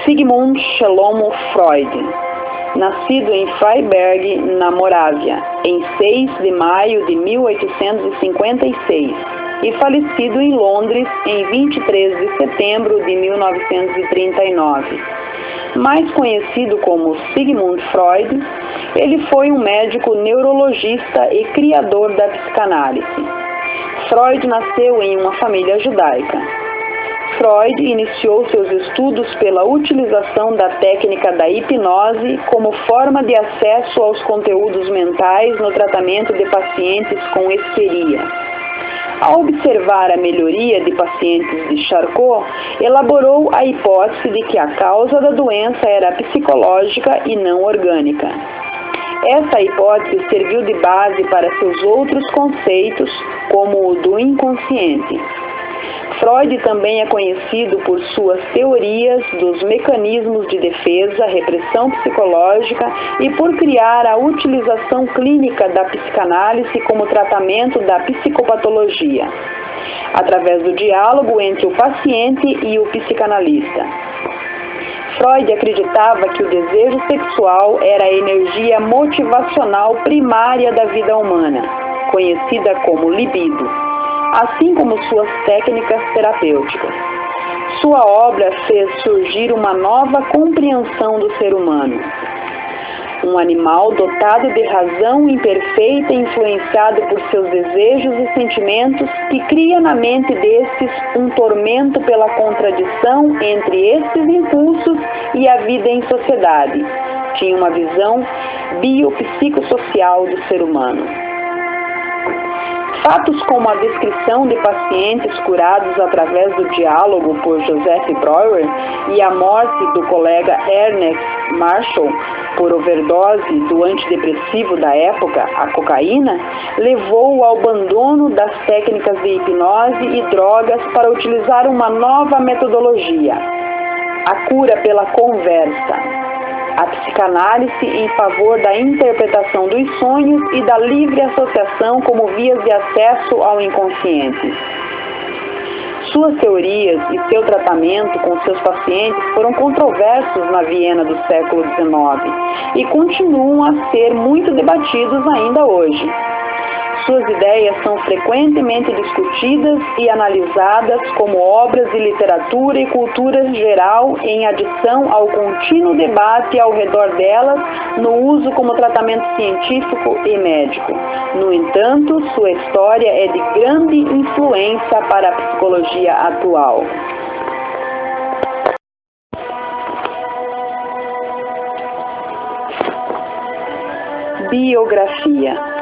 Sigmund Shlomo Freud, nascido em Freiberg, na Morávia, em 6 de maio de 1856 e falecido em Londres em 23 de setembro de 1939. Mais conhecido como Sigmund Freud, ele foi um médico neurologista e criador da psicanálise. Freud nasceu em uma família judaica. Freud iniciou seus estudos pela utilização da técnica da hipnose como forma de acesso aos conteúdos mentais no tratamento de pacientes com histeria. Ao observar a melhoria de pacientes de Charcot, elaborou a hipótese de que a causa da doença era psicológica e não orgânica. Essa hipótese serviu de base para seus outros conceitos, como o do inconsciente. Freud também é conhecido por suas teorias dos mecanismos de defesa, repressão psicológica e por criar a utilização clínica da psicanálise como tratamento da psicopatologia, através do diálogo entre o paciente e o psicanalista. Freud acreditava que o desejo sexual era a energia motivacional primária da vida humana, conhecida como libido, assim como suas técnicas terapêuticas. Sua obra fez surgir uma nova compreensão do ser humano. Um animal dotado de razão imperfeita e influenciado por seus desejos e sentimentos, que cria na mente destes um tormento pela contradição entre estes impulsos e a vida em sociedade. Tinha uma visão biopsicossocial do ser humano. Fatos como a descrição de pacientes curados através do diálogo por Joseph Breuer e a morte do colega Ernest Marshall por overdose do antidepressivo da época, a cocaína, levou ao abandono das técnicas de hipnose e drogas para utilizar uma nova metodologia, a cura pela conversa. A psicanálise em favor da interpretação dos sonhos e da livre associação como vias de acesso ao inconsciente. Suas teorias e seu tratamento com seus pacientes foram controversos na Viena do século XIX e continuam a ser muito debatidos ainda hoje. Suas ideias são frequentemente discutidas e analisadas como obras de literatura e cultura geral, em adição ao contínuo debate ao redor delas no uso como tratamento científico e médico. No entanto, sua história é de grande influência para a psicologia atual. Biografia.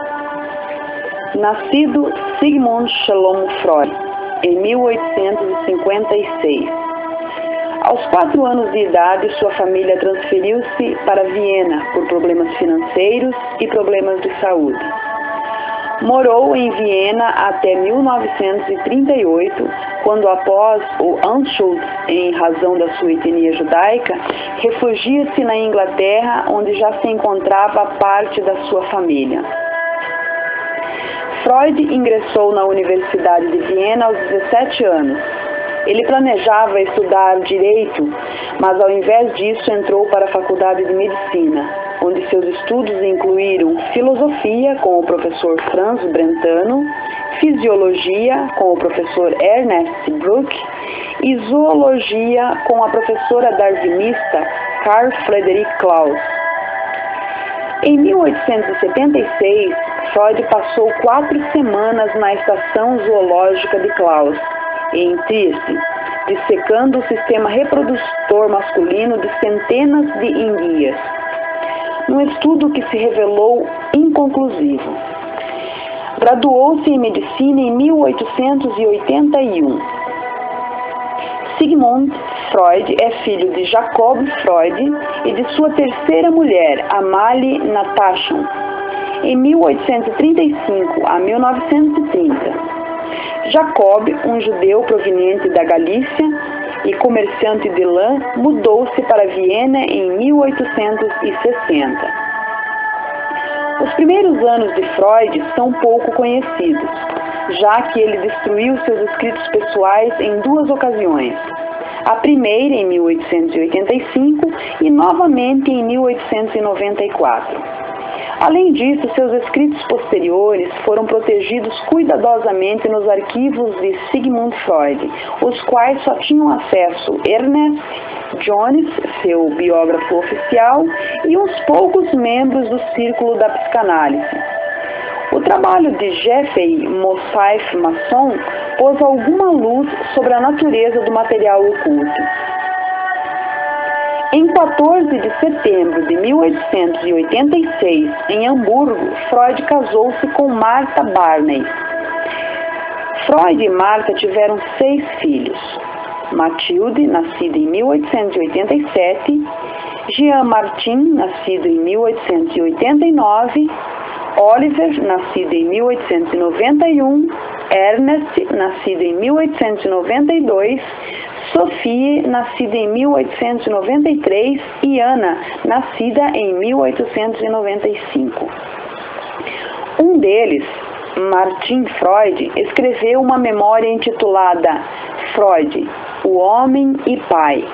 Nascido Sigmund Shlomo Freud, em 1856. Aos 4 anos de idade, sua família transferiu-se para Viena por problemas financeiros e problemas de saúde. Morou em Viena até 1938, quando, após o Anschluss, em razão da sua etnia judaica, refugia-se na Inglaterra, onde já se encontrava parte da sua família. Freud ingressou na Universidade de Viena aos 17 anos. Ele planejava estudar direito, mas ao invés disso entrou para a Faculdade de Medicina, onde seus estudos incluíram filosofia com o professor Franz Brentano, fisiologia com o professor Ernest Bruck e zoologia com a professora darwinista Carl Friedrich Claus. Em 1876, Freud passou 4 semanas na estação zoológica de Claus, em Trieste, dissecando o sistema reprodutor masculino de centenas de enguias, num estudo que se revelou inconclusivo. Graduou-se em medicina em 1881. Sigmund Freud é filho de Jacob Freud e de sua terceira mulher, Amalie Natation, em 1835 a 1930. Jacob, um judeu proveniente da Galícia e comerciante de lã, mudou-se para Viena em 1860. Os primeiros anos de Freud são pouco conhecidos, já que ele destruiu seus escritos pessoais em 2 ocasiões. a primeira em 1885 e novamente em 1894. Além disso, seus escritos posteriores foram protegidos cuidadosamente nos arquivos de Sigmund Freud, os quais só tinham acesso Ernest Jones, seu biógrafo oficial, e uns poucos membros do círculo da psicanálise. O trabalho de Jeffrey Mosaif Masson pôs alguma luz sobre a natureza do material oculto. Em 14 de setembro de 1886, em Hamburgo, Freud casou-se com Martha Barney. Freud e Martha tiveram 6 filhos: Mathilde, nascida em 1887, Jean Martin, nascido em 1889, Oliver, nascido em 1891, Ernest, nascido em 1892, Sophie, nascida em 1893, e Ana, nascida em 1895. Um deles, Martin Freud, escreveu uma memória intitulada Freud, o Homem e Pai,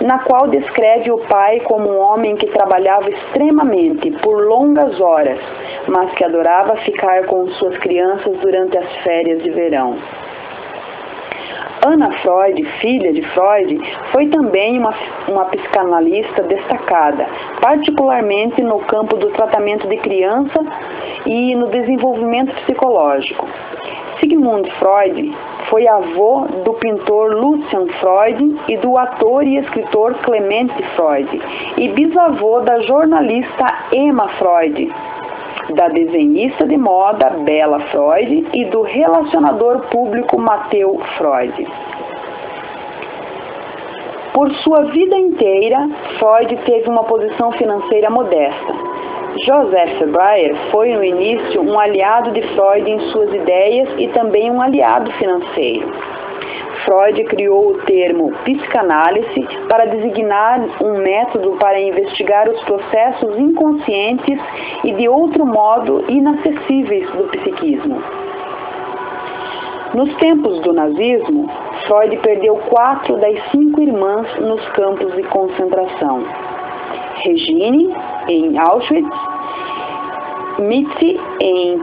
na qual descreve o pai como um homem que trabalhava extremamente por longas horas, mas que adorava ficar com suas crianças durante as férias de verão. Anna Freud, filha de Freud, foi também uma psicanalista destacada, particularmente no campo do tratamento de criança e no desenvolvimento psicológico. Sigmund Freud foi avô do pintor Lucian Freud e do ator e escritor Clemente Freud, e bisavô da jornalista Emma Freud, da desenhista de moda Bella Freud e do relacionador público Matthew Freud. Por sua vida inteira, Freud teve uma posição financeira modesta. Joseph Breuer foi no início um aliado de Freud em suas ideias e também um aliado financeiro. Freud criou o termo psicanálise para designar um método para investigar os processos inconscientes e de outro modo inacessíveis do psiquismo. Nos tempos do nazismo, Freud perdeu 4 das 5 irmãs nos campos de concentração: Regine, em Auschwitz, Mitzi, em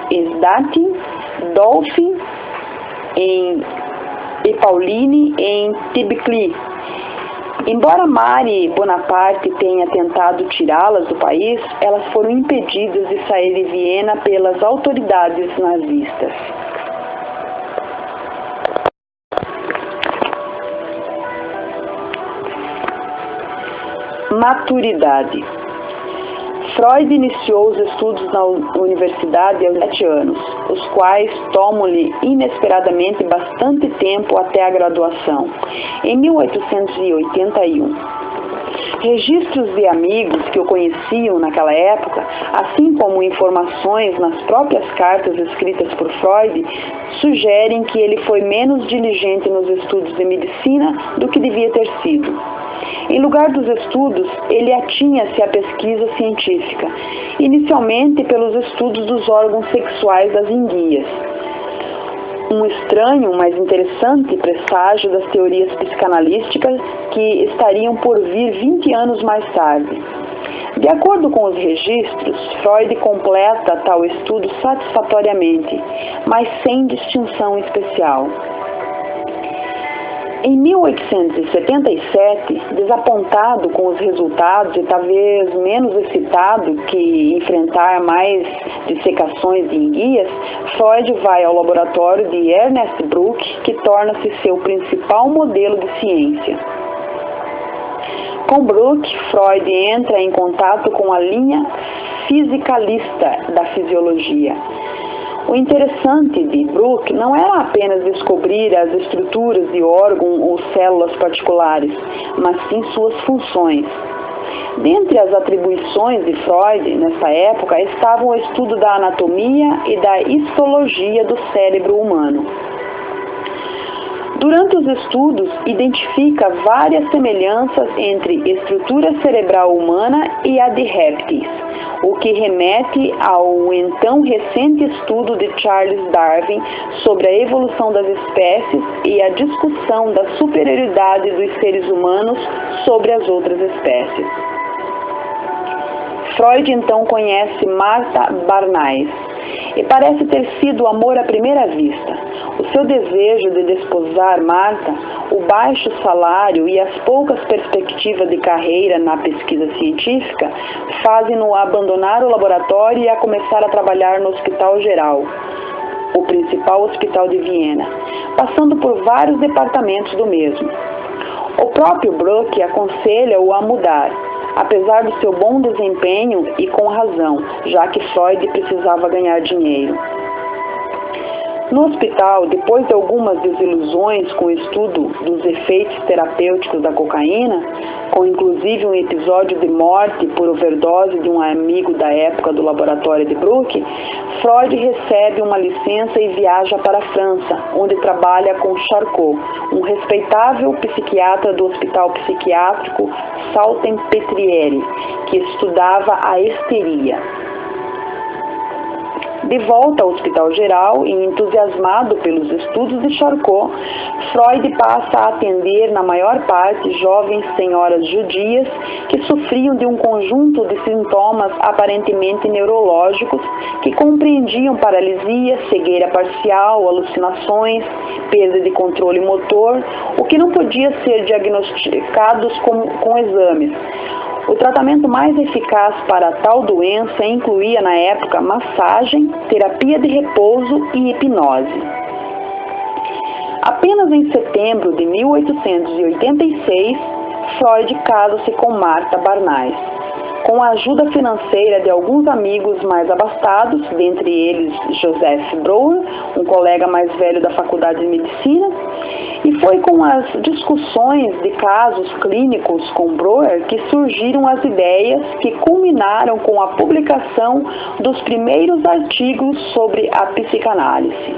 Diersdaten, Dolphin, e Pauline, em Tibicli. Embora Marie Bonaparte tenha tentado tirá-las do país, elas foram impedidas de sair de Viena pelas autoridades nazistas. Maturidade. Freud iniciou os estudos na universidade aos 7 anos, os quais tomam-lhe inesperadamente bastante tempo até a graduação, em 1881. Registros de amigos que o conheciam naquela época, assim como informações nas próprias cartas escritas por Freud, sugerem que ele foi menos diligente nos estudos de medicina do que devia ter sido. Em lugar dos estudos, ele atinha-se à pesquisa científica, inicialmente pelos estudos dos órgãos sexuais das enguias. Um estranho, mas interessante presságio das teorias psicanalísticas que estariam por vir 20 anos mais tarde. De acordo com os registros, Freud completa tal estudo satisfatoriamente, mas sem distinção especial. Em 1877, desapontado com os resultados e talvez menos excitado que enfrentar mais dissecações de enguias, Freud vai ao laboratório de Ernest Bruck, que torna-se seu principal modelo de ciência. Com Bruck, Freud entra em contato com a linha fisicalista da fisiologia. O interessante de Bruck não era apenas descobrir as estruturas de órgão ou células particulares, mas sim suas funções. Dentre as atribuições de Freud, nessa época, estavam o estudo da anatomia e da histologia do cérebro humano. Durante os estudos, identifica várias semelhanças entre estrutura cerebral humana e a de répteis, o que remete ao então recente estudo de Charles Darwin sobre a evolução das espécies e a discussão da superioridade dos seres humanos sobre as outras espécies. Freud então conhece Martha Barnais e parece ter sido amor à primeira vista. O seu desejo de desposar Martha, o baixo salário e as poucas perspectivas de carreira na pesquisa científica fazem-no abandonar o laboratório e a começar a trabalhar no Hospital Geral, o principal hospital de Viena, passando por vários departamentos do mesmo. O próprio Bruck aconselha-o a mudar, apesar do seu bom desempenho e com razão, já que Freud precisava ganhar dinheiro. No hospital, depois de algumas desilusões com o estudo dos efeitos terapêuticos da cocaína, com inclusive um episódio de morte por overdose de um amigo da época do laboratório de Bruck, Freud recebe uma licença e viaja para a França, onde trabalha com Charcot, um respeitável psiquiatra do Hospital Psiquiátrico Salpêtrière, que estudava a histeria. De volta ao Hospital Geral e entusiasmado pelos estudos de Charcot, Freud passa a atender na maior parte jovens senhoras judias que sofriam de um conjunto de sintomas aparentemente neurológicos que compreendiam paralisia, cegueira parcial, alucinações, perda de controle motor, o que não podia ser diagnosticados com exames. O tratamento mais eficaz para tal doença incluía, na época, massagem, terapia de repouso e hipnose. Apenas em setembro de 1886, Freud casa-se com Martha Barnais. Com a ajuda financeira de alguns amigos mais abastados, dentre eles Joseph Breuer, um colega mais velho da Faculdade de Medicina, e foi com as discussões de casos clínicos com Breuer que surgiram as ideias que culminaram com a publicação dos primeiros artigos sobre a psicanálise.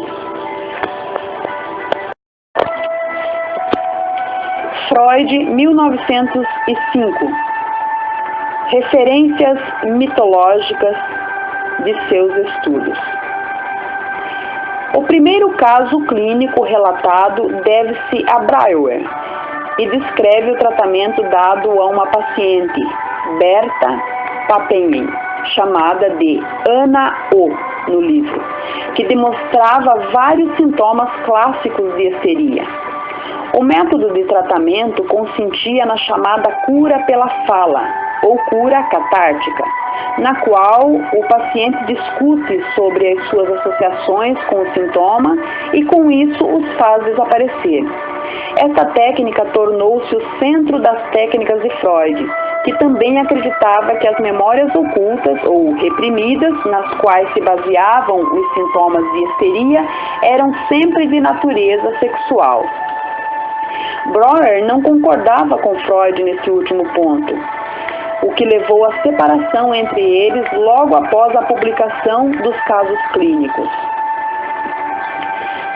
Freud, 1905. Referências mitológicas de seus estudos. O primeiro caso clínico relatado deve-se a Breuer e descreve o tratamento dado a uma paciente, Berta Pappenheim, chamada de Ana O no livro, que demonstrava vários sintomas clássicos de histeria. O método de tratamento consistia na chamada cura pela fala, ou cura catártica, na qual o paciente discute sobre as suas associações com o sintoma e com isso os faz desaparecer. Esta técnica tornou-se o centro das técnicas de Freud, que também acreditava que as memórias ocultas ou reprimidas, nas quais se baseavam os sintomas de histeria, eram sempre de natureza sexual. Breuer não concordava com Freud nesse último ponto, o que levou à separação entre eles logo após a publicação dos casos clínicos.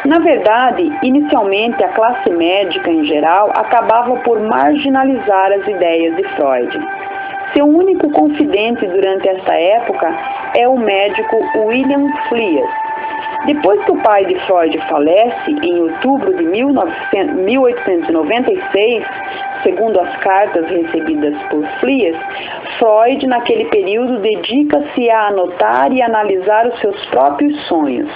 Na verdade, inicialmente a classe médica em geral acabava por marginalizar as ideias de Freud. Seu único confidente durante esta época é o médico William Fliess. Depois que o pai de Freud falece, em outubro de 1896, segundo as cartas recebidas por Fliess, Freud, naquele período, dedica-se a anotar e analisar os seus próprios sonhos,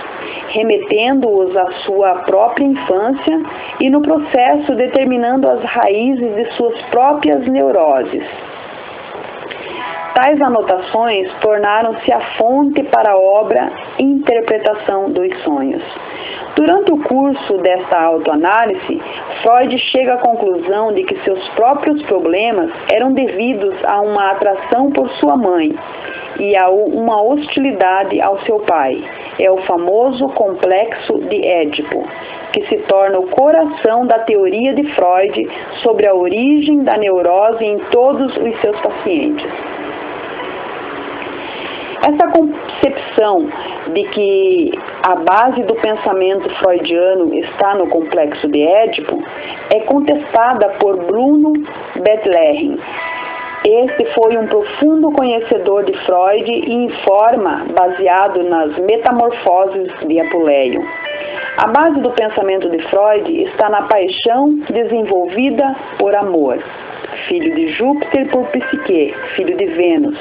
remetendo-os à sua própria infância e, no processo, determinando as raízes de suas próprias neuroses. Tais anotações tornaram-se a fonte para a obra Interpretação dos Sonhos. Durante o curso desta autoanálise, Freud chega à conclusão de que seus próprios problemas eram devidos a uma atração por sua mãe e a uma hostilidade ao seu pai. É o famoso complexo de Édipo, que se torna o coração da teoria de Freud sobre a origem da neurose em todos os seus pacientes. Essa percepção de que a base do pensamento freudiano está no complexo de Édipo é contestada por Bruno Bettelheim. Este foi um profundo conhecedor de Freud e informa baseado nas Metamorfoses de Apuleio. A base do pensamento de Freud está na paixão desenvolvida por amor. Filho de Júpiter por Psique, filho de Vênus.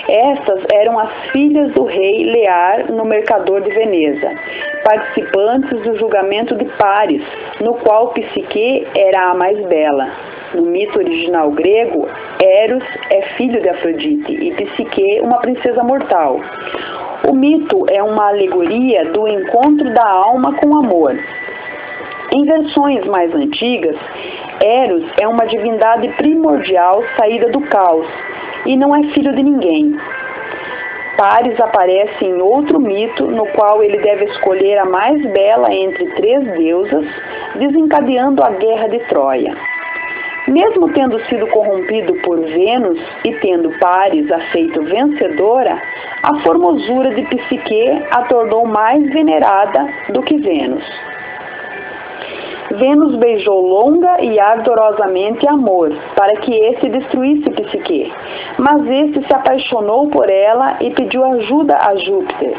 Estas eram as filhas do rei Lear no Mercador de Veneza, participantes do julgamento de Paris, no qual Psique era a mais bela. No mito original grego, Eros é filho de Afrodite e Psique uma princesa mortal. O mito é uma alegoria do encontro da alma com o amor. Em versões mais antigas, Eros é uma divindade primordial saída do caos e não é filho de ninguém. Paris aparece em outro mito no qual ele deve escolher a mais bela entre 3 deusas, desencadeando a guerra de Troia. Mesmo tendo sido corrompido por Vênus e tendo Paris aceito vencedora, a formosura de Psique a tornou mais venerada do que Vênus. Vênus beijou longa e ardorosamente Amor, para que esse destruísse Psique, mas este se apaixonou por ela e pediu ajuda a Júpiter,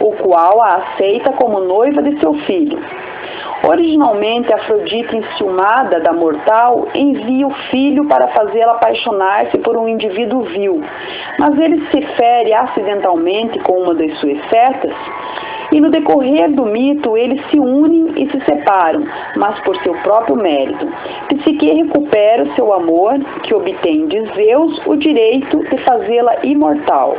o qual a aceita como noiva de seu filho. Originalmente, Afrodite, enciumada da mortal, envia o filho para fazê-la apaixonar-se por um indivíduo vil, mas ele se fere acidentalmente com uma das suas setas, e no decorrer do mito eles se unem e se separam, mas por seu próprio mérito. Psique recupera o seu amor, que obtém de Zeus o direito de fazê-la imortal.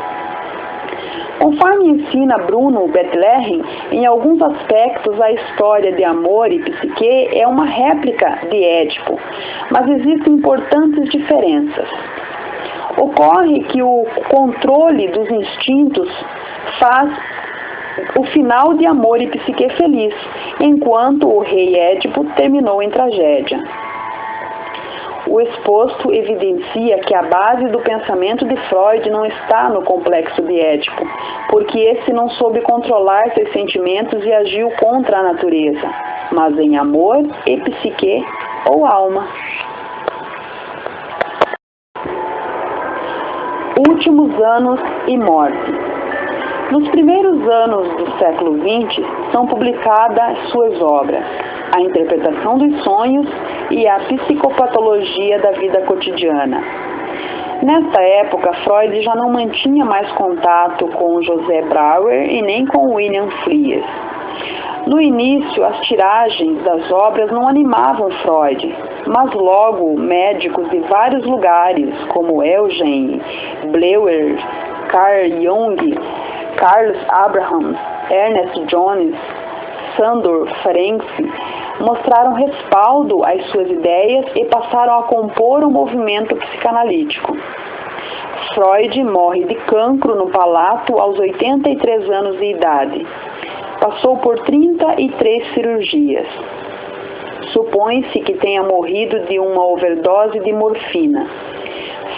Conforme ensina Bruno Bettelheim, em alguns aspectos a história de Amor e Psique é uma réplica de Édipo, mas existem importantes diferenças. Ocorre que o controle dos instintos faz o final de Amor e Psique feliz, enquanto o rei Édipo terminou em tragédia. O exposto evidencia que a base do pensamento de Freud não está no complexo de Édipo, porque esse não soube controlar seus sentimentos e agiu contra a natureza, mas em Amor e Psique ou alma. Últimos anos e morte. Nos primeiros anos do século XX são publicadas suas obras, A Interpretação dos Sonhos e A Psicopatologia da Vida Cotidiana. Nesta época, Freud já não mantinha mais contato com José Brauer e nem com William Fliess. No início, as tiragens das obras não animavam Freud, mas logo médicos de vários lugares, como Eugen Bleuler, Carl Jung, Carlos Abrahams, Ernest Jones, Sandor Ferenczi, mostraram respaldo às suas ideias e passaram a compor um movimento psicanalítico. Freud morre de cancro no palato aos 83 anos de idade. Passou por 33 cirurgias. Supõe-se que tenha morrido de uma overdose de morfina.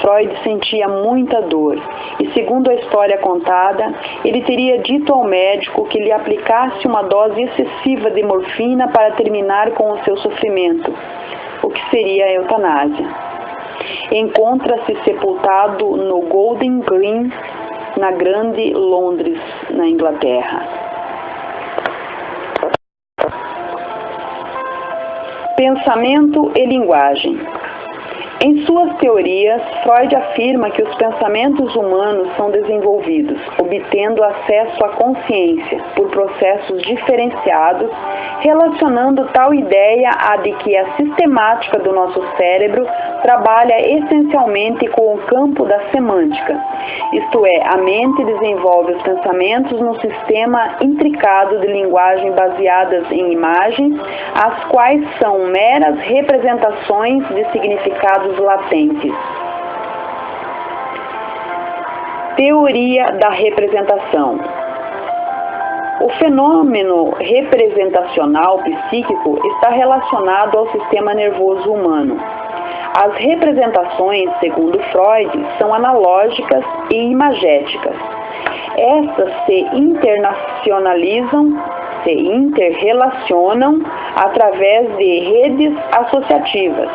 Freud sentia muita dor e, segundo a história contada, ele teria dito ao médico que lhe aplicasse uma dose excessiva de morfina para terminar com o seu sofrimento, o que seria a eutanásia. Encontra-se sepultado no Golden Green, na Grande Londres, na Inglaterra. Pensamento e linguagem. Em suas teorias, Freud afirma que os pensamentos humanos são desenvolvidos, obtendo acesso à consciência por processos diferenciados, relacionando tal ideia à de que a sistemática do nosso cérebro trabalha essencialmente com o campo da semântica, isto é, a mente desenvolve os pensamentos num sistema intricado de linguagem baseadas em imagens, as quais são meras representações de significados latentes. Teoria da representação. O fenômeno representacional psíquico está relacionado ao sistema nervoso humano. As representações, segundo Freud, são analógicas e imagéticas. Estas se internacionalizam, se interrelacionam através de redes associativas.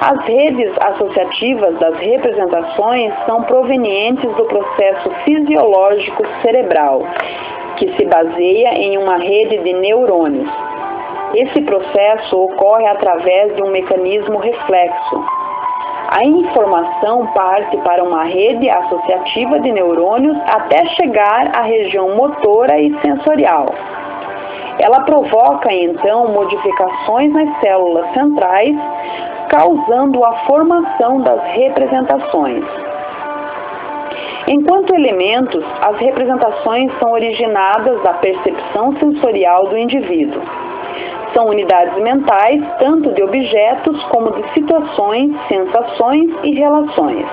As redes associativas das representações são provenientes do processo fisiológico cerebral, que se baseia em uma rede de neurônios. Esse processo ocorre através de um mecanismo reflexo. A informação parte para uma rede associativa de neurônios até chegar à região motora e sensorial. Ela provoca, então, modificações nas células centrais, causando a formação das representações. Enquanto elementos, as representações são originadas da percepção sensorial do indivíduo. São unidades mentais, tanto de objetos como de situações, sensações e relações.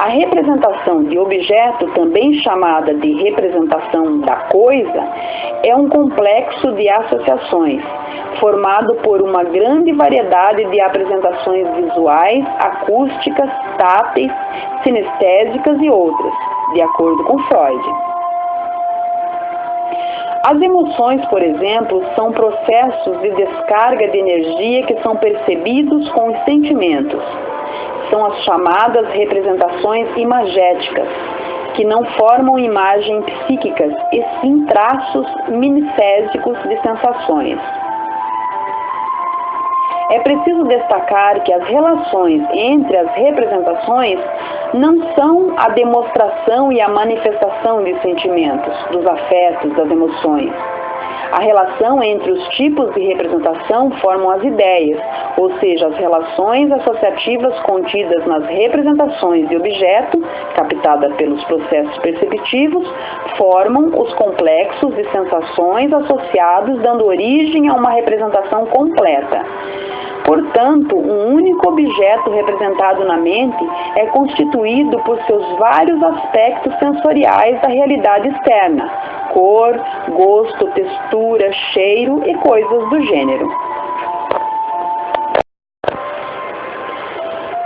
A representação de objeto, também chamada de representação da coisa, é um complexo de associações, formado por uma grande variedade de apresentações visuais, acústicas, táteis, sinestésicas e outras, de acordo com Freud. As emoções, por exemplo, são processos de descarga de energia que são percebidos com os sentimentos. São as chamadas representações imagéticas, que não formam imagens psíquicas, e sim traços minestésicos de sensações. É preciso destacar que as relações entre as representações não são a demonstração e a manifestação de sentimentos, dos afetos, das emoções. A relação entre os tipos de representação formam as ideias, ou seja, as relações associativas contidas nas representações de objeto, captadas pelos processos perceptivos, formam os complexos de sensações associados, dando origem a uma representação completa. Portanto, um único objeto representado na mente é constituído por seus vários aspectos sensoriais da realidade externa: cor, gosto, textura, cheiro e coisas do gênero.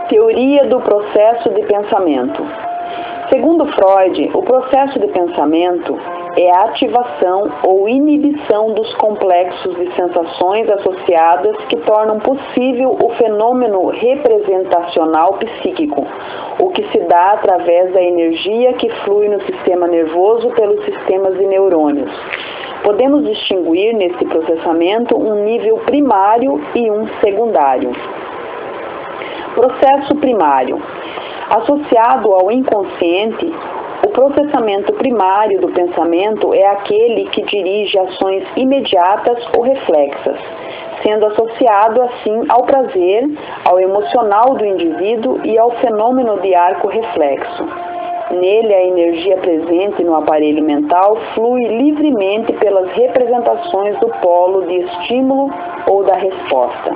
Teoria do processo de pensamento. Segundo Freud, o processo de pensamento é a ativação ou inibição dos complexos de sensações associadas que tornam possível o fenômeno representacional psíquico, o que se dá através da energia que flui no sistema nervoso pelos sistemas de neurônios. Podemos distinguir nesse processamento um nível primário e um secundário. Processo primário. Associado ao inconsciente, o processamento primário do pensamento é aquele que dirige ações imediatas ou reflexas, sendo associado assim ao prazer, ao emocional do indivíduo e ao fenômeno de arco reflexo. Nele, a energia presente no aparelho mental flui livremente pelas representações do polo de estímulo ou da resposta.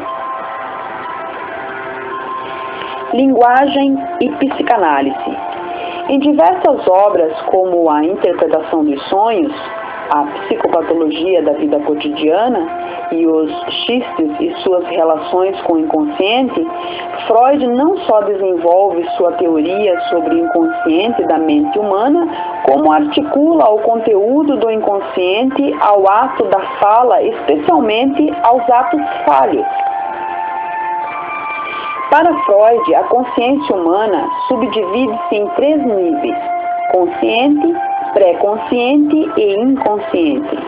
Linguagem e psicanálise. Em diversas obras, como a Interpretação dos Sonhos, a Psicopatologia da Vida Cotidiana e os xistes e suas relações com o inconsciente, Freud não só desenvolve sua teoria sobre o inconsciente da mente humana, como articula o conteúdo do inconsciente ao ato da fala, especialmente aos atos falhos. Para Freud, a consciência humana subdivide-se em 3 níveis: consciente, pré-consciente e inconsciente.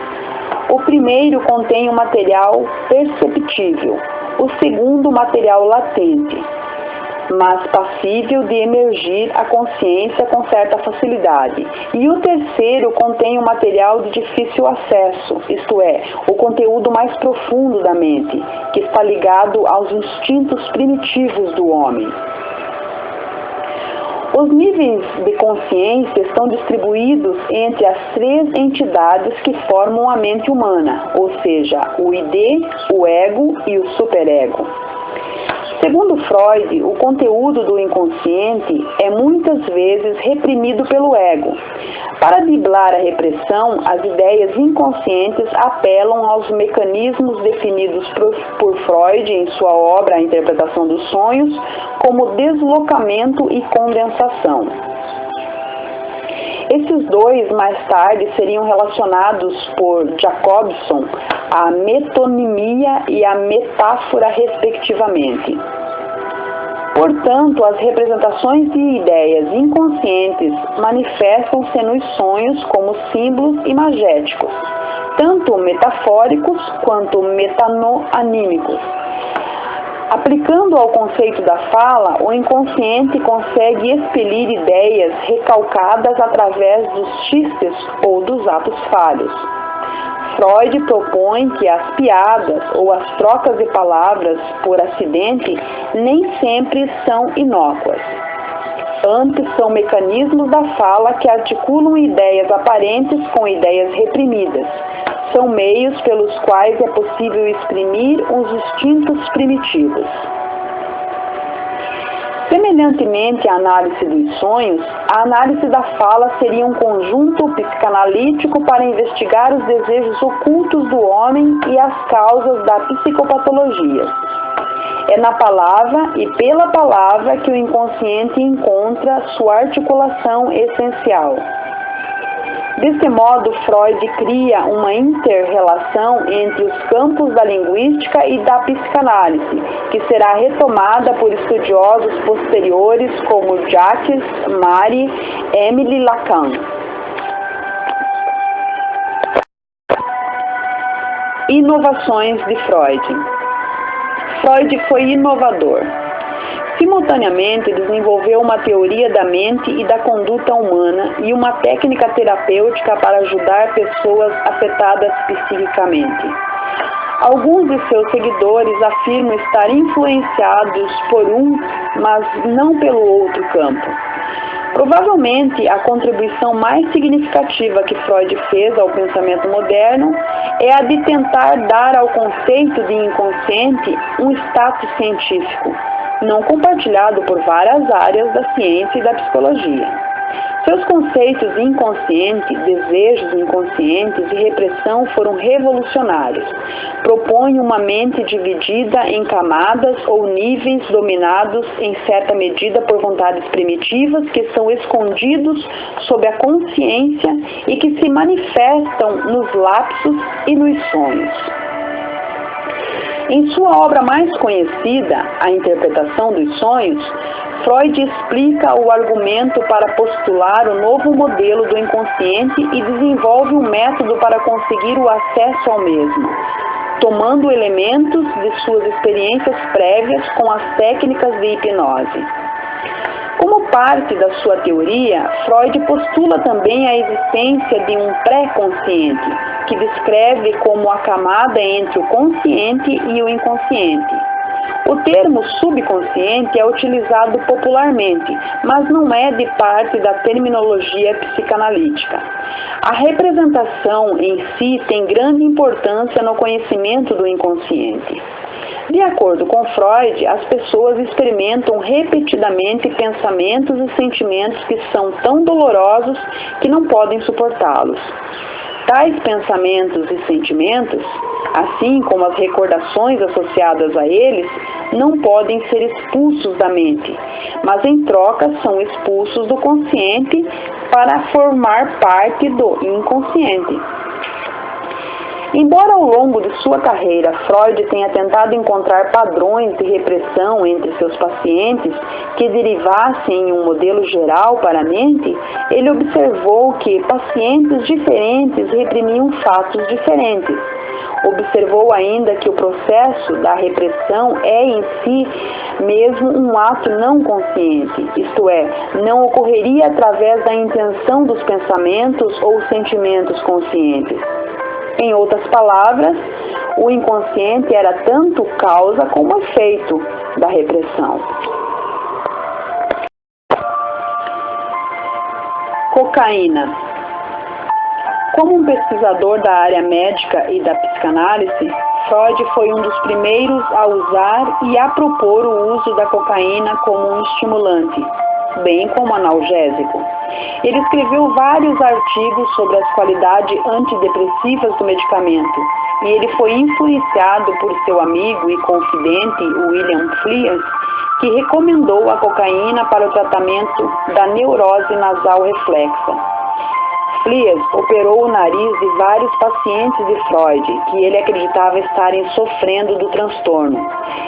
O primeiro contém o material perceptível, o segundo o material latente, mas passível de emergir à consciência com certa facilidade. E o terceiro contém o material de difícil acesso, isto é, o conteúdo mais profundo da mente, que está ligado aos instintos primitivos do homem. Os níveis de consciência estão distribuídos entre as 3 entidades que formam a mente humana, ou seja, o id, o ego e o superego. Segundo Freud, o conteúdo do inconsciente é muitas vezes reprimido pelo ego. Para driblar a repressão, as ideias inconscientes apelam aos mecanismos definidos por Freud em sua obra A Interpretação dos Sonhos, como deslocamento e condensação. Esses dois, mais tarde, seriam relacionados por Jacobson à metonimia e à metáfora, respectivamente. Portanto, as representações de ideias inconscientes manifestam-se nos sonhos como símbolos imagéticos, tanto metafóricos quanto metanoanímicos. Aplicando ao conceito da fala, o inconsciente consegue expelir ideias recalcadas através dos xistes ou dos atos falhos. Freud propõe que as piadas ou as trocas de palavras por acidente nem sempre são inócuas. Antes, são mecanismos da fala que articulam ideias aparentes com ideias reprimidas. São meios pelos quais é possível exprimir os instintos primitivos. Semelhantemente à análise dos sonhos, a análise da fala seria um conjunto psicanalítico para investigar os desejos ocultos do homem e as causas da psicopatologia. É na palavra e pela palavra que o inconsciente encontra sua articulação essencial. Desse modo, Freud cria uma inter-relação entre os campos da linguística e da psicanálise, que será retomada por estudiosos posteriores como Jacques Mary, Émile Lacan. Inovações de Freud. Freud foi inovador. Simultaneamente, desenvolveu uma teoria da mente e da conduta humana e uma técnica terapêutica para ajudar pessoas afetadas psiquicamente. Alguns de seus seguidores afirmam estar influenciados por um, mas não pelo outro campo. Provavelmente, a contribuição mais significativa que Freud fez ao pensamento moderno é a de tentar dar ao conceito de inconsciente um status científico, não compartilhado por várias áreas da ciência e da psicologia. Seus conceitos de inconsciente, desejos inconscientes e repressão foram revolucionários. Propõem uma mente dividida em camadas ou níveis dominados em certa medida por vontades primitivas que são escondidos sob a consciência e que se manifestam nos lapsos e nos sonhos. Em sua obra mais conhecida, A Interpretação dos Sonhos, Freud explica o argumento para postular o novo modelo do inconsciente e desenvolve um método para conseguir o acesso ao mesmo, tomando elementos de suas experiências prévias com as técnicas de hipnose. Como parte da sua teoria, Freud postula também a existência de um pré-consciente, que descreve como a camada entre o consciente e o inconsciente. O termo subconsciente é utilizado popularmente, mas não é de parte da terminologia psicanalítica. A representação em si tem grande importância no conhecimento do inconsciente. De acordo com Freud, as pessoas experimentam repetidamente pensamentos e sentimentos que são tão dolorosos que não podem suportá-los. Tais pensamentos e sentimentos, assim como as recordações associadas a eles, não podem ser expulsos da mente, mas em troca são expulsos do consciente para formar parte do inconsciente. Embora ao longo de sua carreira Freud tenha tentado encontrar padrões de repressão entre seus pacientes que derivassem em um modelo geral para a mente, ele observou que pacientes diferentes reprimiam fatos diferentes. Observou ainda que o processo da repressão é em si mesmo um ato não consciente, isto é, não ocorreria através da intenção dos pensamentos ou sentimentos conscientes. Em outras palavras, o inconsciente era tanto causa como efeito da repressão. Cocaína. Como um pesquisador da área médica e da psicanálise, Freud foi um dos primeiros a usar e a propor o uso da cocaína como um estimulante, bem como analgésico. Ele escreveu vários artigos sobre as qualidades antidepressivas do medicamento, e ele foi influenciado por seu amigo e confidente William Fliers, que recomendou a cocaína para o tratamento da neurose nasal reflexa. Fliess operou o nariz de vários pacientes de Freud que ele acreditava estarem sofrendo do transtorno,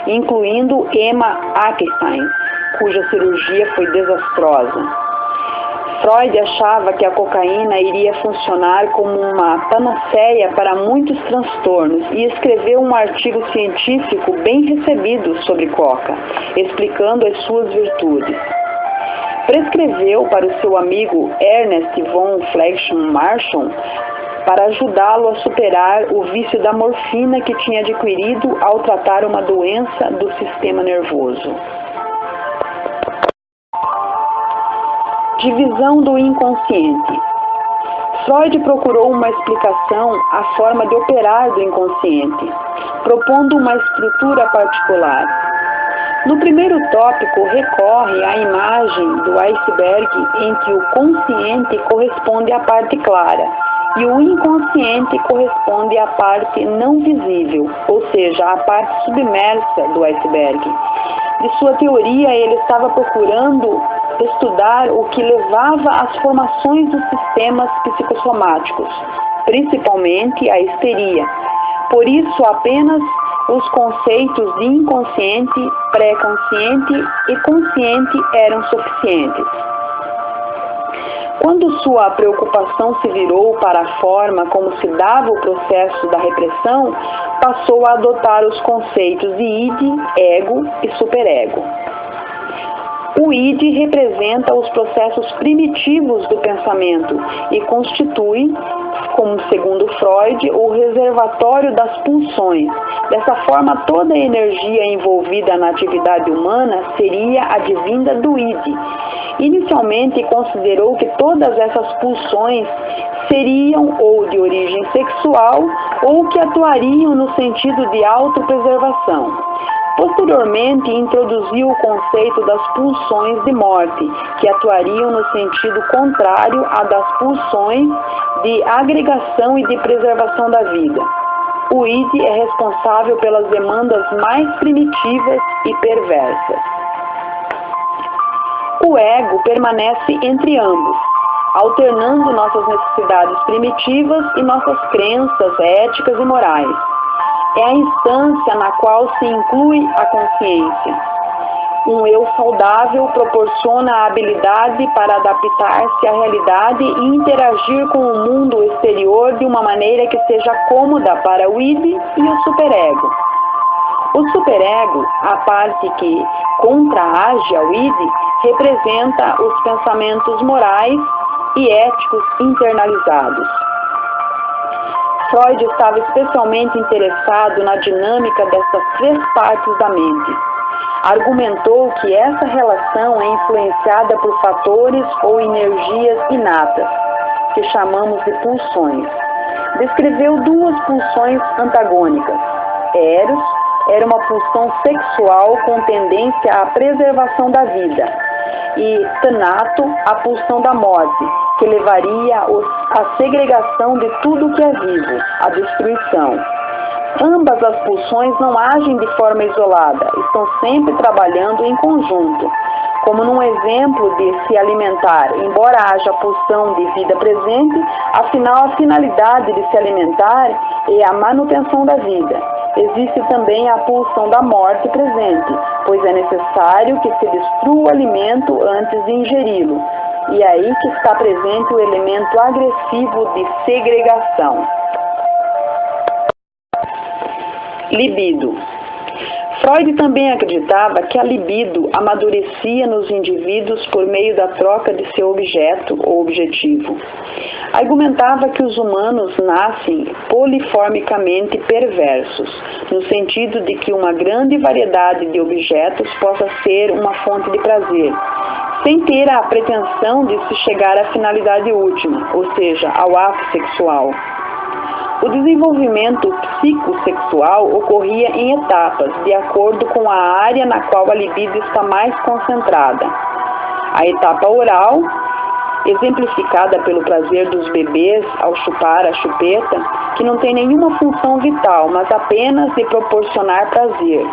incluindo Emma Eckstein, cuja cirurgia foi desastrosa. Freud achava que a cocaína iria funcionar como uma panaceia para muitos transtornos e escreveu um artigo científico bem recebido sobre coca, explicando as suas virtudes. Prescreveu para o seu amigo Ernest von Fleischmann-Marshall para ajudá-lo a superar o vício da morfina que tinha adquirido ao tratar uma doença do sistema nervoso. Divisão do inconsciente. Freud procurou uma explicação à forma de operar do inconsciente, propondo uma estrutura particular. No primeiro tópico, recorre à imagem do iceberg em que o consciente corresponde à parte clara e o inconsciente corresponde à parte não visível, ou seja, à parte submersa do iceberg. De sua teoria, ele estava procurando estudar o que levava às formações dos sistemas psicossomáticos, principalmente a histeria. Por isso, apenas os conceitos de inconsciente, pré-consciente e consciente eram suficientes. Quando sua preocupação se virou para a forma como se dava o processo da repressão, passou a adotar os conceitos de id, ego e superego. O id representa os processos primitivos do pensamento e constitui, como segundo Freud, o reservatório das pulsões. Dessa forma, toda a energia envolvida na atividade humana seria advinda do id. Inicialmente, considerou que todas essas pulsões seriam ou de origem sexual ou que atuariam no sentido de autopreservação. Posteriormente, introduziu o conceito das pulsões de morte, que atuariam no sentido contrário à das pulsões de agregação e de preservação da vida. O id é responsável pelas demandas mais primitivas e perversas. O ego permanece entre ambos, alternando nossas necessidades primitivas e nossas crenças éticas e morais. É a instância na qual se inclui a consciência. Um eu saudável proporciona a habilidade para adaptar-se à realidade e interagir com o mundo exterior de uma maneira que seja cômoda para o id e o superego. O superego, a parte que contraage ao id, representa os pensamentos morais e éticos internalizados. Freud estava especialmente interessado na dinâmica dessas três partes da mente. Argumentou que essa relação é influenciada por fatores ou energias inatas, que chamamos de pulsões. Descreveu duas pulsões antagônicas. Eros era uma pulsão sexual com tendência à preservação da vida, e Thanato, a pulsão da morte, que levaria à segregação de tudo que é vivo, à destruição. Ambas as pulsões não agem de forma isolada, estão sempre trabalhando em conjunto. Como num exemplo de se alimentar, embora haja a pulsão de vida presente, afinal a finalidade de se alimentar é a manutenção da vida. Existe também a pulsão da morte presente, pois é necessário que se destrua o alimento antes de ingeri-lo. E é aí que está presente o elemento agressivo de segregação. Libido. Freud também acreditava que a libido amadurecia nos indivíduos por meio da troca de seu objeto ou objetivo. Argumentava que os humanos nascem poliformicamente perversos, no sentido de que uma grande variedade de objetos possa ser uma fonte de prazer, sem ter a pretensão de se chegar à finalidade última, ou seja, ao ato sexual. O desenvolvimento psicossexual ocorria em etapas, de acordo com a área na qual a libido está mais concentrada. A etapa oral, exemplificada pelo prazer dos bebês ao chupar a chupeta, que não tem nenhuma função vital, mas apenas de proporcionar prazer.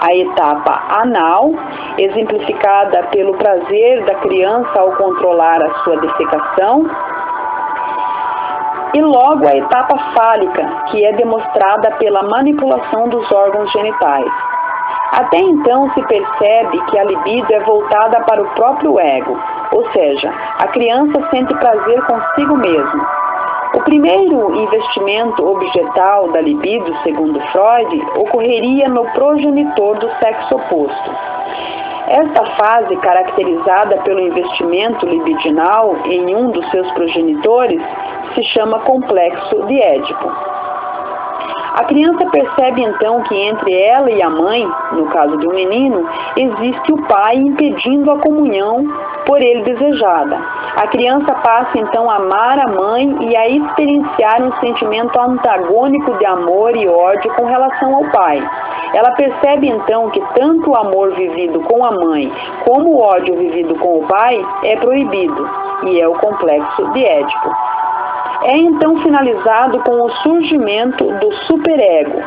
A etapa anal, exemplificada pelo prazer da criança ao controlar a sua defecação. e logo a etapa fálica, que é demonstrada pela manipulação dos órgãos genitais. Até então se percebe que a libido é voltada para o próprio ego, ou seja, a criança sente prazer consigo mesma. O primeiro investimento objetal da libido, segundo Freud, ocorreria no progenitor do sexo oposto. Esta fase, caracterizada pelo investimento libidinal em um dos seus progenitores, se chama complexo de Édipo. A criança percebe então que entre ela e a mãe, no caso de um menino, existe o pai impedindo a comunhão por ele desejada. A criança passa então a amar a mãe e a experienciar um sentimento antagônico de amor e ódio com relação ao pai. Ela percebe então que tanto o amor vivido com a mãe como o ódio vivido com o pai é proibido, e é o complexo de Édipo. É então finalizado com o surgimento do superego,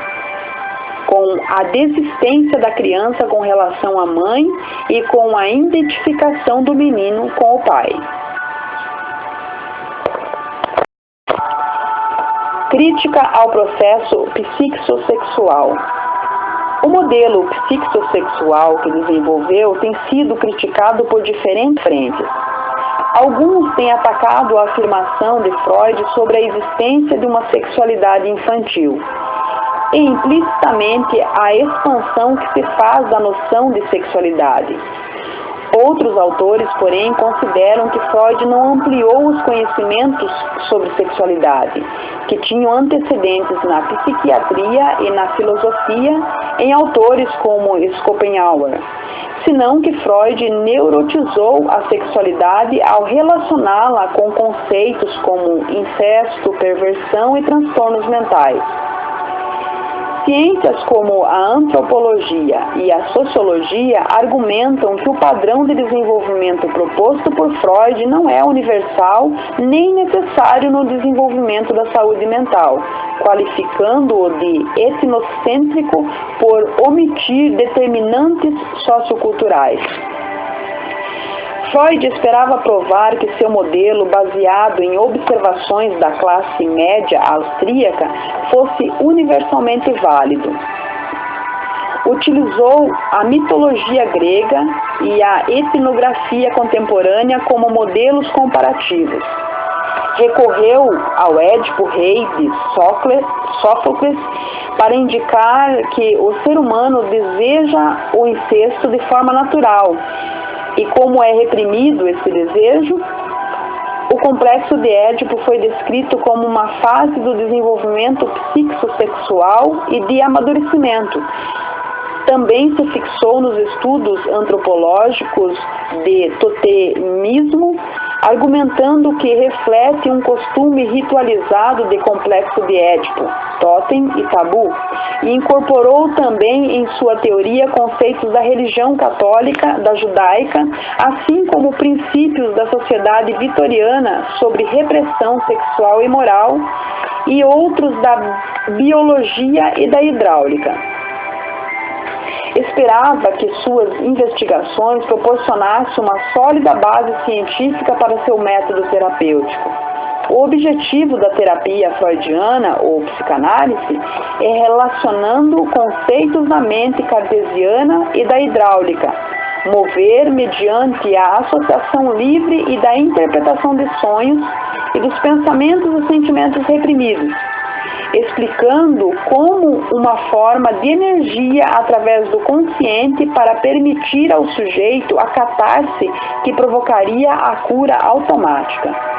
com a desistência da criança com relação à mãe e com a identificação do menino com o pai. Crítica ao processo psicossexual. O modelo psicossexual que desenvolveu tem sido criticado por diferentes frentes. Alguns têm atacado a afirmação de Freud sobre a existência de uma sexualidade infantil e implicitamente a expansão que se faz da noção de sexualidade. Outros autores, porém, consideram que Freud não ampliou os conhecimentos sobre sexualidade, que tinham antecedentes na psiquiatria e na filosofia em autores como Schopenhauer, senão que Freud neurotizou a sexualidade ao relacioná-la com conceitos como incesto, perversão e transtornos mentais. Ciências como a antropologia e a sociologia argumentam que o padrão de desenvolvimento proposto por Freud não é universal nem necessário no desenvolvimento da saúde mental, qualificando-o de etnocêntrico por omitir determinantes socioculturais. Freud esperava provar que seu modelo, baseado em observações da classe média austríaca, fosse universalmente válido. Utilizou a mitologia grega e a etnografia contemporânea como modelos comparativos. Recorreu ao Édipo rei de Sófocles para indicar que o ser humano deseja o incesto de forma natural. E como é reprimido esse desejo, o complexo de Édipo foi descrito como uma fase do desenvolvimento psicossexual e de amadurecimento. Também se fixou nos estudos antropológicos de totemismo, argumentando que reflete um costume ritualizado de complexo de Édipo, totem e tabu, e incorporou também em sua teoria conceitos da religião católica, da judaica, assim como princípios da sociedade vitoriana sobre repressão sexual e moral, e outros da biologia e da hidráulica. Esperava que suas investigações proporcionassem uma sólida base científica para seu método terapêutico. O objetivo da terapia freudiana ou psicanálise é relacionando conceitos da mente cartesiana e da hidráulica, mover mediante a associação livre e da interpretação de sonhos e dos pensamentos e sentimentos reprimidos, explicando como uma forma de energia através do consciente para permitir ao sujeito a catarse que provocaria a cura automática.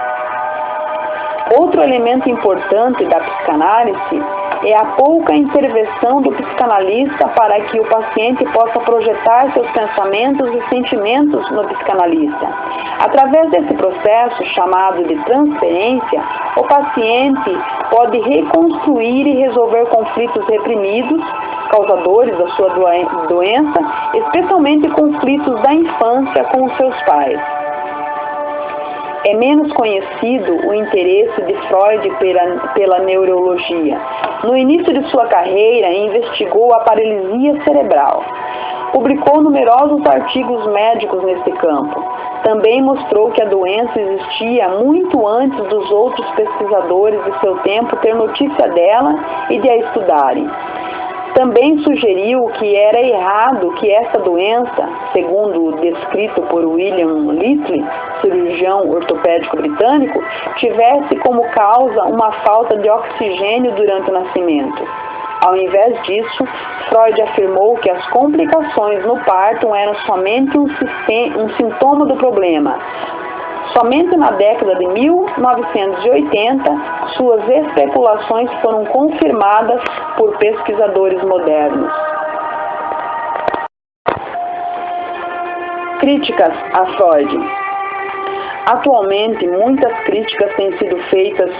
Outro elemento importante da psicanálise é a pouca intervenção do psicanalista para que o paciente possa projetar seus pensamentos e sentimentos no psicanalista. Através desse processo, chamado de transferência, o paciente pode reconstruir e resolver conflitos reprimidos, causadores da sua doença, especialmente conflitos da infância com os seus pais. É menos conhecido o interesse de Freud pela neurologia. No início de sua carreira, investigou a paralisia cerebral. Publicou numerosos artigos médicos nesse campo. Também mostrou que a doença existia muito antes dos outros pesquisadores de seu tempo ter notícia dela e de a estudarem. Também sugeriu que era errado que essa doença, segundo descrito por William Little, cirurgião ortopédico britânico, tivesse como causa uma falta de oxigênio durante o nascimento. Ao invés disso, Freud afirmou que as complicações no parto eram somente um sintoma do problema. Somente na década de 1980, suas especulações foram confirmadas por pesquisadores modernos. Críticas a Freud. Atualmente, muitas críticas têm sido feitas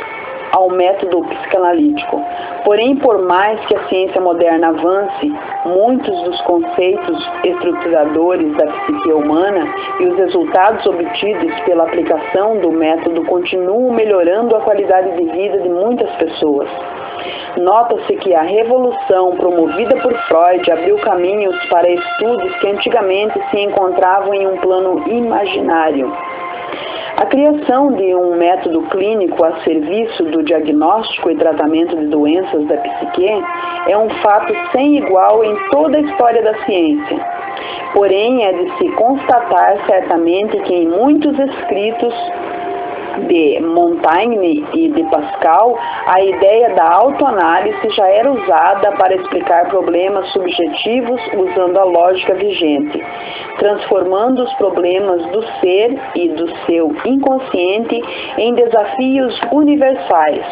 ao método psicanalítico. Porém, por mais que a ciência moderna avance, muitos dos conceitos estruturadores da psique humana e os resultados obtidos pela aplicação do método continuam melhorando a qualidade de vida de muitas pessoas. Nota-se que a revolução promovida por Freud abriu caminhos para estudos que antigamente se encontravam em um plano imaginário. A criação de um método clínico a serviço do diagnóstico e tratamento de doenças da psique é um fato sem igual em toda a história da ciência. Porém, é de se constatar certamente que em muitos escritos de Montaigne e de Pascal, a ideia da autoanálise já era usada para explicar problemas subjetivos usando a lógica vigente, transformando os problemas do ser e do seu inconsciente em desafios universais,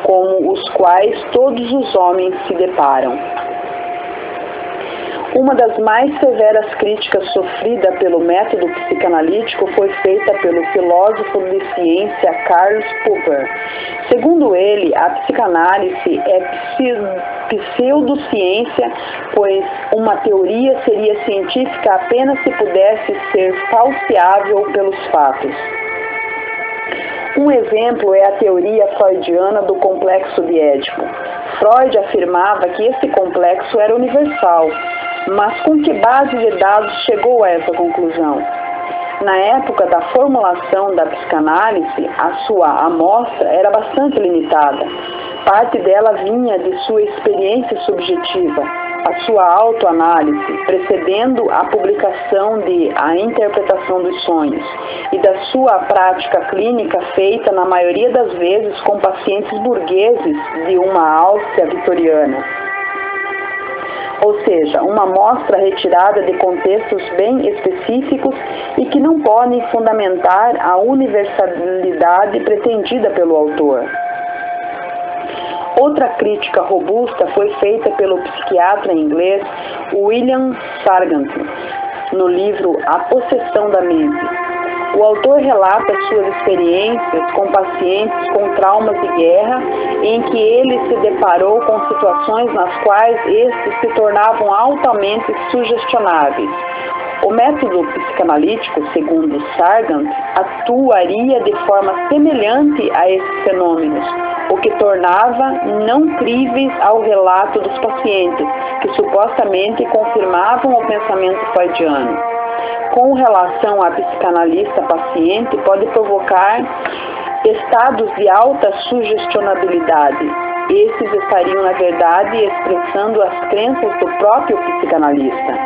com os quais todos os homens se deparam. Uma das mais severas críticas sofrida pelo método psicanalítico foi feita pelo filósofo de ciência Karl Popper. Segundo ele, a psicanálise é pseudociência, pois uma teoria seria científica apenas se pudesse ser falseável pelos fatos. Um exemplo é a teoria freudiana do complexo de Édipo. Freud afirmava que esse complexo era universal, mas com que base de dados chegou a essa conclusão? Na época da formulação da psicanálise, a sua amostra era bastante limitada. Parte dela vinha de sua experiência subjetiva, a sua autoanálise, precedendo a publicação de A Interpretação dos Sonhos, e da sua prática clínica feita, na maioria das vezes, com pacientes burgueses de uma Áustria vitoriana. Ou seja, uma amostra retirada de contextos bem específicos e que não podem fundamentar a universalidade pretendida pelo autor. Outra crítica robusta foi feita pelo psiquiatra inglês William Sargant, no livro A Possessão da Mente. O autor relata suas experiências com pacientes com traumas de guerra, em que ele se deparou com situações nas quais estes se tornavam altamente sugestionáveis. O método psicanalítico, segundo Sargant, atuaria de forma semelhante a esses fenômenos, o que tornava não críveis ao relato dos pacientes, que supostamente confirmavam o pensamento freudiano. Com relação à psicanalista paciente, pode provocar estados de alta sugestionabilidade. Esses estariam, na verdade, expressando as crenças do próprio psicanalista.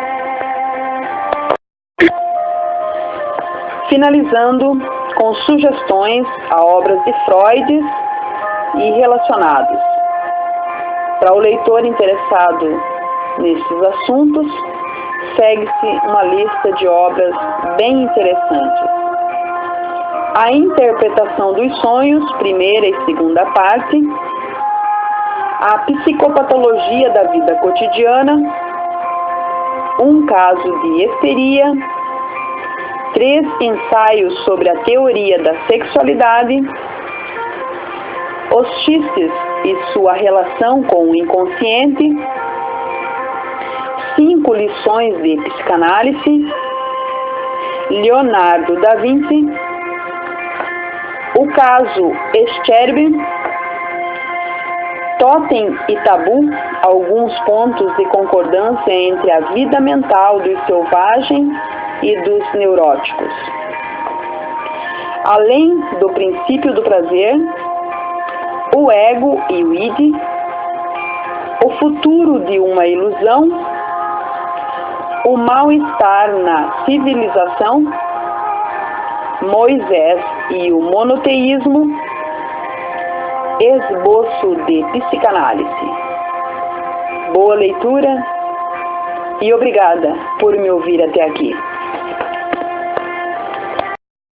Finalizando com sugestões a obras de Freud e relacionados. Para o leitor interessado nesses assuntos, segue-se uma lista de obras bem interessantes. A Interpretação dos Sonhos, primeira e segunda parte. A Psicopatologia da Vida Cotidiana. Um caso de histeria. 3 ensaios sobre a teoria da sexualidade. Os xistes e sua relação com o inconsciente. 5 lições de psicanálise. Leonardo da Vinci. O caso Scherben. Totem e tabu, alguns pontos de concordância entre a vida mental dos selvagens e dos neuróticos. Além do princípio do prazer, o ego e o id, o futuro de uma ilusão, o mal-estar na civilização, Moisés e o monoteísmo, esboço de psicanálise. Boa leitura e obrigada por me ouvir até aqui.